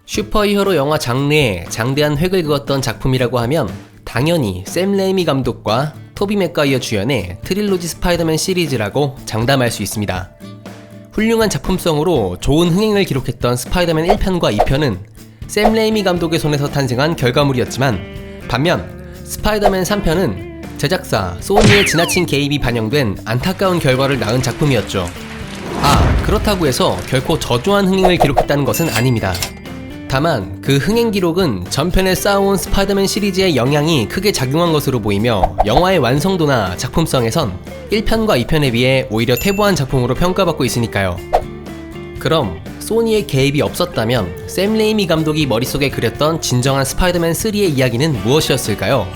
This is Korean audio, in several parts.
슈퍼히어로 영화 장르에 장대한 획을 그었던 작품이라고 하면 당연히 샘 레이미 감독과 토비 맥과이어 주연의 트릴로지 스파이더맨 시리즈라고 장담할 수 있습니다. 훌륭한 작품성으로 좋은 흥행을 기록했던 스파이더맨 1편과 2편은 샘 레이미 감독의 손에서 탄생한 결과물이었지만, 반면 스파이더맨 3편은 제작사 소니의 지나친 개입이 반영된 안타까운 결과를 낳은 작품이었죠. 그렇다고 해서 결코 저조한 흥행을 기록했다는 것은 아닙니다. 다만 그 흥행 기록은 전편에 쌓아온 스파이더맨 시리즈의 영향이 크게 작용한 것으로 보이며, 영화의 완성도나 작품성에선 1편과 2편에 비해 오히려 퇴보한 작품으로 평가받고 있으니까요. 그럼 소니의 개입이 없었다면 샘 레이미 감독이 머릿속에 그렸던 진정한 스파이더맨 3의 이야기는 무엇이었을까요?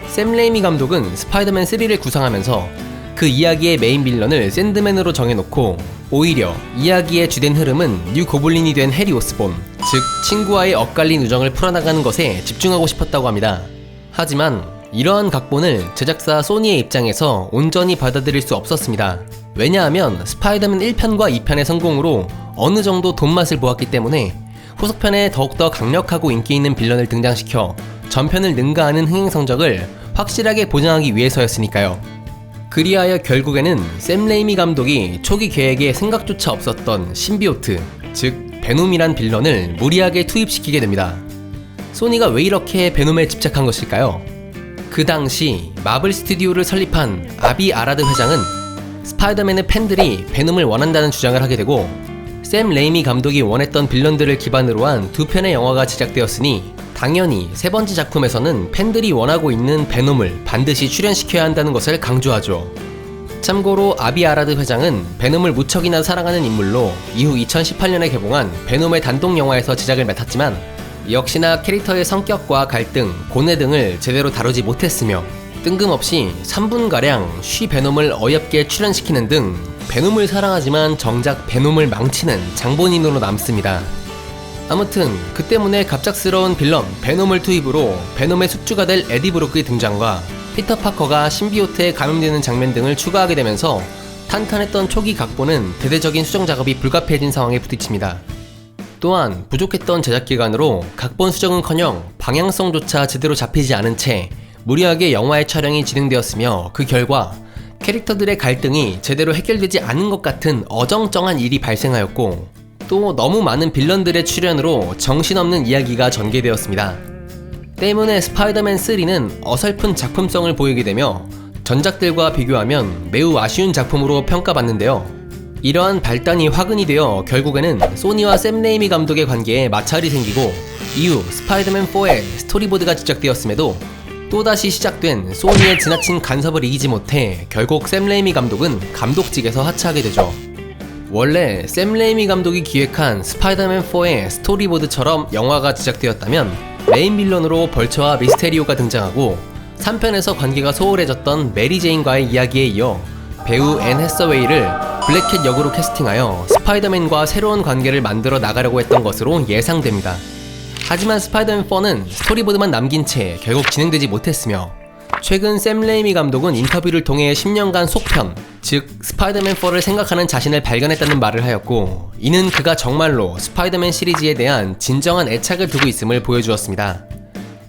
샘 레이미 감독은 스파이더맨 3를 구상하면서 그 이야기의 메인 빌런을 샌드맨으로 정해놓고, 오히려 이야기의 주된 흐름은 뉴 고블린이 된 해리 오스본, 즉 친구와의 엇갈린 우정을 풀어나가는 것에 집중하고 싶었다고 합니다. 하지만 이러한 각본을 제작사 소니의 입장에서 온전히 받아들일 수 없었습니다. 왜냐하면 스파이더맨 1편과 2편의 성공으로 어느 정도 돈맛을 보았기 때문에 후속편에 더욱더 강력하고 인기 있는 빌런을 등장시켜 전편을 능가하는 흥행 성적을 확실하게 보장하기 위해서였으니까요. 그리하여 결국에는 샘 레이미 감독이 초기 계획에 생각조차 없었던 신비오트, 즉 베놈이란 빌런을 무리하게 투입시키게 됩니다. 소니가 왜 이렇게 베놈에 집착한 것일까요? 그 당시 마블 스튜디오를 설립한 아비 아라드 회장은 스파이더맨의 팬들이 베놈을 원한다는 주장을 하게 되고, 샘 레이미 감독이 원했던 빌런들을 기반으로 한 두 편의 영화가 제작되었으니 당연히 세 번째 작품에서는 팬들이 원하고 있는 베놈을 반드시 출연시켜야 한다는 것을 강조하죠. 참고로 아비 아라드 회장은 베놈을 무척이나 사랑하는 인물로 이후 2018년에 개봉한 베놈의 단독 영화에서 제작을 맡았지만, 역시나 캐릭터의 성격과 갈등, 고뇌 등을 제대로 다루지 못했으며 뜬금없이 3분가량 쉬 베놈을 어이없게 출연시키는 등 베놈을 사랑하지만 정작 베놈을 망치는 장본인으로 남습니다. 아무튼 그 때문에 갑작스러운 빌런 베놈을 투입으로 베놈의 숙주가 될 에디 브로크의 등장과 피터 파커가 신비오트에 감염되는 장면 등을 추가하게 되면서 탄탄했던 초기 각본은 대대적인 수정 작업이 불가피해진 상황에 부딪힙니다. 또한 부족했던 제작 기간으로 각본 수정은커녕 방향성조차 제대로 잡히지 않은 채 무리하게 영화의 촬영이 진행되었으며, 그 결과 캐릭터들의 갈등이 제대로 해결되지 않은 것 같은 어정쩡한 일이 발생하였고, 또 너무 많은 빌런들의 출연으로 정신없는 이야기가 전개되었습니다. 때문에 스파이더맨 3는 어설픈 작품성을 보이게 되며 전작들과 비교하면 매우 아쉬운 작품으로 평가받는데요. 이러한 발단이 화근이 되어 결국에는 소니와 샘 레이미 감독의 관계에 마찰이 생기고, 이후 스파이더맨 4의 스토리보드가 제작되었음에도 또다시 시작된 소니의 지나친 간섭을 이기지 못해 결국 샘 레이미 감독은 감독직에서 하차하게 되죠. 원래 샘 레이미 감독이 기획한 스파이더맨 4의 스토리보드처럼 영화가 제작되었다면 메인 빌런으로 벌처와 미스테리오가 등장하고, 3편에서 관계가 소홀해졌던 메리 제인과의 이야기에 이어 배우 앤 해서웨이를 블랙캣 역으로 캐스팅하여 스파이더맨과 새로운 관계를 만들어 나가려고 했던 것으로 예상됩니다. 하지만 스파이더맨 4는 스토리보드만 남긴 채 결국 진행되지 못했으며, 최근 샘 레이미 감독은 인터뷰를 통해 10년간 속편, 즉 스파이더맨 4를 생각하는 자신을 발견했다는 말을 하였고, 이는 그가 정말로 스파이더맨 시리즈에 대한 진정한 애착을 두고 있음을 보여주었습니다.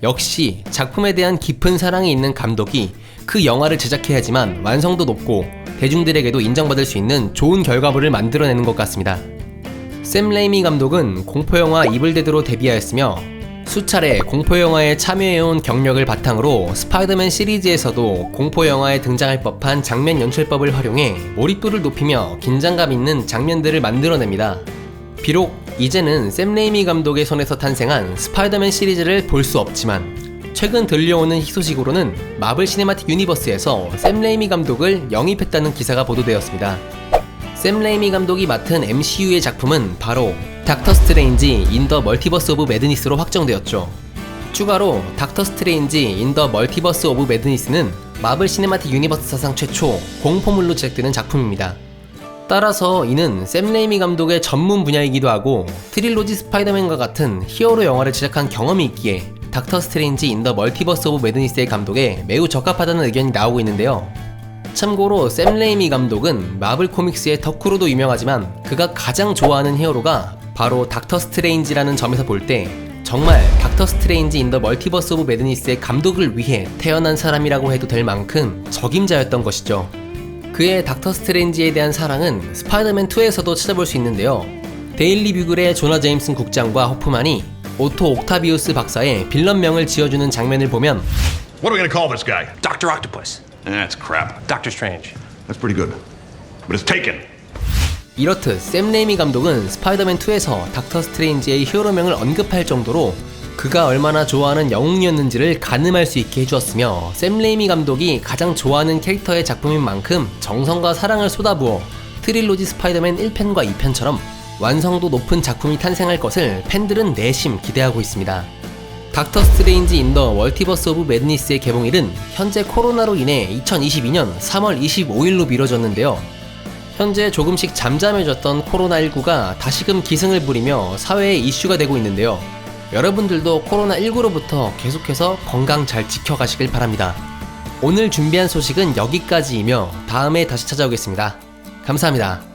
역시 작품에 대한 깊은 사랑이 있는 감독이 그 영화를 제작해야지만 완성도 높고 대중들에게도 인정받을 수 있는 좋은 결과물을 만들어내는 것 같습니다. 샘 레이미 감독은 공포영화 이블데드로 데뷔하였으며, 수차례 공포영화에 참여해온 경력을 바탕으로 스파이더맨 시리즈에서도 공포영화에 등장할 법한 장면 연출법을 활용해 몰입도를 높이며 긴장감 있는 장면들을 만들어냅니다. 비록 이제는 샘 레이미 감독의 손에서 탄생한 스파이더맨 시리즈를 볼 수 없지만, 최근 들려오는 희소식으로는 마블 시네마틱 유니버스에서 샘 레이미 감독을 영입했다는 기사가 보도되었습니다. 샘 레이미 감독이 맡은 MCU의 작품은 바로 닥터 스트레인지 인 더 멀티버스 오브 매드니스로 확정되었죠. 추가로 닥터 스트레인지 인 더 멀티버스 오브 매드니스는 마블 시네마틱 유니버스 사상 최초 공포물로 제작되는 작품입니다. 따라서 이는 샘 레이미 감독의 전문 분야이기도 하고, 트릴로지 스파이더맨과 같은 히어로 영화를 제작한 경험이 있기에 닥터 스트레인지 인 더 멀티버스 오브 매드니스의 감독에 매우 적합하다는 의견이 나오고 있는데요. 참고로 샘 레이미 감독은 마블 코믹스의 덕후로도 유명하지만 그가 가장 좋아하는 히어로가 바로 닥터 스트레인지라는 점에서 볼 때 정말 닥터 스트레인지 인 더 멀티버스 오브 매드니스의 감독을 위해 태어난 사람이라고 해도 될 만큼 적임자였던 것이죠. 그의 닥터 스트레인지에 대한 사랑은 스파이더맨2에서도 찾아볼 수 있는데요. 데일리 뷰글의 조나 제임슨 국장과 호프만이 오토 옥타비우스 박사의 빌런명을 지어주는 장면을 보면 What are we gonna call this guy? Dr. Octopus. That's crap. Doctor Strange. That's pretty good. But it's taken. 이렇듯 샘 레이미 감독은 스파이더맨2에서 닥터 스트레인지의 히어로명을 언급할 정도로 그가 얼마나 좋아하는 영웅이었는지를 가늠할 수 있게 해주었으며, 샘 레이미 감독이 가장 좋아하는 캐릭터의 작품인 만큼 정성과 사랑을 쏟아부어 트릴로지 스파이더맨 1편과 2편처럼 완성도 높은 작품이 탄생할 것을 팬들은 내심 기대하고 있습니다. 닥터 스트레인지 인 더 멀티버스 오브 매드니스의 개봉일은 현재 코로나로 인해 2022년 3월 25일로 미뤄졌는데요. 현재 조금씩 잠잠해졌던 코로나19가 다시금 기승을 부리며 사회에 이슈가 되고 있는데요. 여러분들도 코로나19로부터 계속해서 건강 잘 지켜가시길 바랍니다. 오늘 준비한 소식은 여기까지이며 다음에 다시 찾아오겠습니다. 감사합니다.